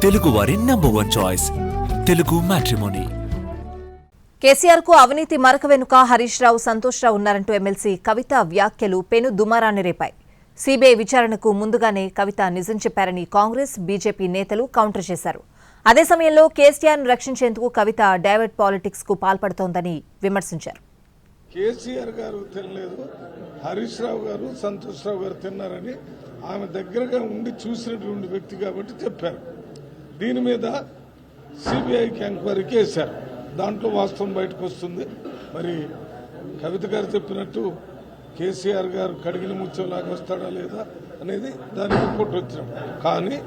తెలుగువారి number 1 choice Telugu matrimony. KCR కు అవినీతి మరక వెనుక హరీష్ రావు, సంతోష్ రావు ఉన్నారంటూ ఎమ్మెల్సీ కవిత వ్యాఖ్యలు పెను దుమారాన్ని రేపాయి. సీబీఐ విచారణకు ముందుగానే కవిత నిజం చెప్పారని కాంగ్రెస్, బీజేపీ నేతలు కౌంటర్ చేశారు. అదే సమయంలో కేసీఆర్ను రక్షించేందుకు కవిత డైవర్ట్ పాలిటిక్స్ కు పాల్పడుతోందని విమర్శించారు. కేసీఆర్ గారు తినలేదు, హరీష్ రావు గారు, సంతోష్ రావు గారు తిన్నారని ఆమె దగ్గరగా ఉండి చూసినటువంటి వ్యక్తి కాబట్టి చెప్పారు. దీని మీద సిబిఐకి ఎంక్వైరీకి వేశారు. దాంట్లో వాస్తవం బయటకు వస్తుంది. మరి కవిత గారు చెప్పినట్టు కేసీఆర్ గారు కడిగిన ముత్యంలాగా వస్తాడా లేదా అనేది దాని రిపోర్ట్ వచ్చినాం. కానీ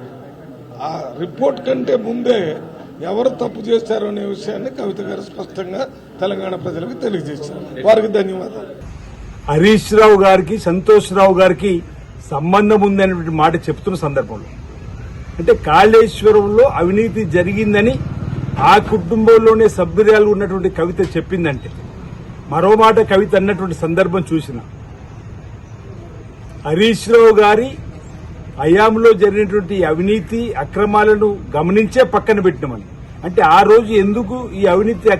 ఆ రిపోర్ట్ కంటే ముందే ఎవరు తప్పు చేశారు అనే విషయాన్ని కవిత గారు స్పష్టంగా తెలంగాణ ప్రజలకు తెలియజేశారు. వారికి ధన్యవాదాలు. హరీష్ రావు గారికి, సంతోష్ రావు గారికి సంబంధం ఉంది అనేటువంటి మాట చెప్తున్న సందర్భంలో, అంటే కాళేశ్వరంలో అవినీతి జరిగిందని ఆ కుటుంబంలోనే సభ్యురాలు ఉన్నటువంటి కవిత చెప్పిందంటే, మరో మాట కవిత అన్నటువంటి సందర్భం చూసిన హరీష్ రావు గారి హయాంలో జరిగినటువంటి అవినీతి అక్రమాలను గమనించే పక్కన పెట్టినామని, అంటే ఆ రోజు ఎందుకు ఈ అవినీతి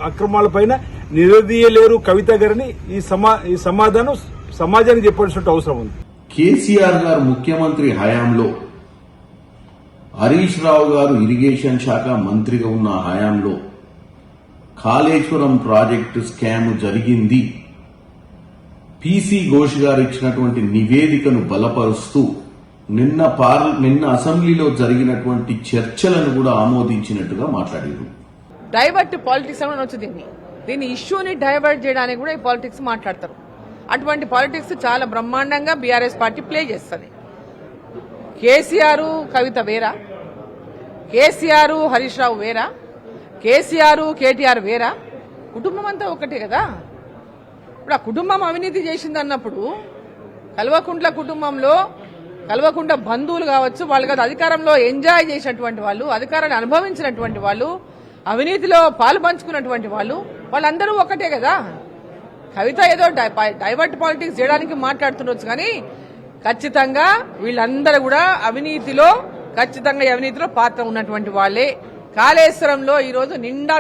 అక్రమాలపైన నిలదీయలేరు కవిత గారిని ఈ సమాధానం సమాజానికి చెప్పాల్సిన అవసరం ఉంది. కేసీఆర్ గారు ముఖ్యమంత్రి హయాంలో, హరీష్ రావు గారు ఇరిగేషన్ శాఖ మంత్రిగా ఉన్న హయాంలో కాళేశ్వరం ప్రాజెక్టు స్కామ్ జరిగింది. పీసీ ఘోష్ గారు ఇచ్చినటువంటి నివేదికను బలపరుస్తూ నిన్న అసెంబ్లీలో జరిగినటువంటి చర్చలను కూడా ఆమోదించినట్టుగా మాట్లాడారు. డైవర్ట్ పాలిటిక్స్ అని వచ్చింది. దీన్ని ఇష్యూని డైవర్ట్ చేయడానికి కూడా ఈ పాలిటిక్స్ మాట్లాడతారు. అటువంటి పాలిటిక్స్ చాలా బ్రహ్మాండంగా బీఆర్ఎస్ పార్టీ ప్లే చేస్తుంది. కేసీఆర్ కవిత వేరా, కేసీఆర్ హరీష్ రావు వేరా, కేసీఆర్ కేటీఆర్ వేరా? కుటుంబం అంతా ఒకటే కదా. ఇప్పుడు ఆ కుటుంబం అవినీతి చేసింది అన్నప్పుడు కల్వకుంట్ల కుటుంబంలో కల్వకుంట్ల బంధువులు కావచ్చు, వాళ్ళు కదా అధికారంలో ఎంజాయ్ చేసినటువంటి వాళ్ళు, అధికారాన్ని అనుభవించినటువంటి వాళ్ళు, అవినీతిలో పాలు పంచుకున్నటువంటి వాళ్ళందరూ ఒకటే కదా. కవిత ఏదో డైవర్ట్ పాలిటిక్స్ చేయడానికి మాట్లాడుతుండొచ్చు, కానీ ఖచ్చితంగా వీళ్ళందరూ కూడా అవినీతిలో పాత్ర ఉన్నటువంటి వాళ్ళే. కాళేశ్వరంలో ఈరోజు నిండా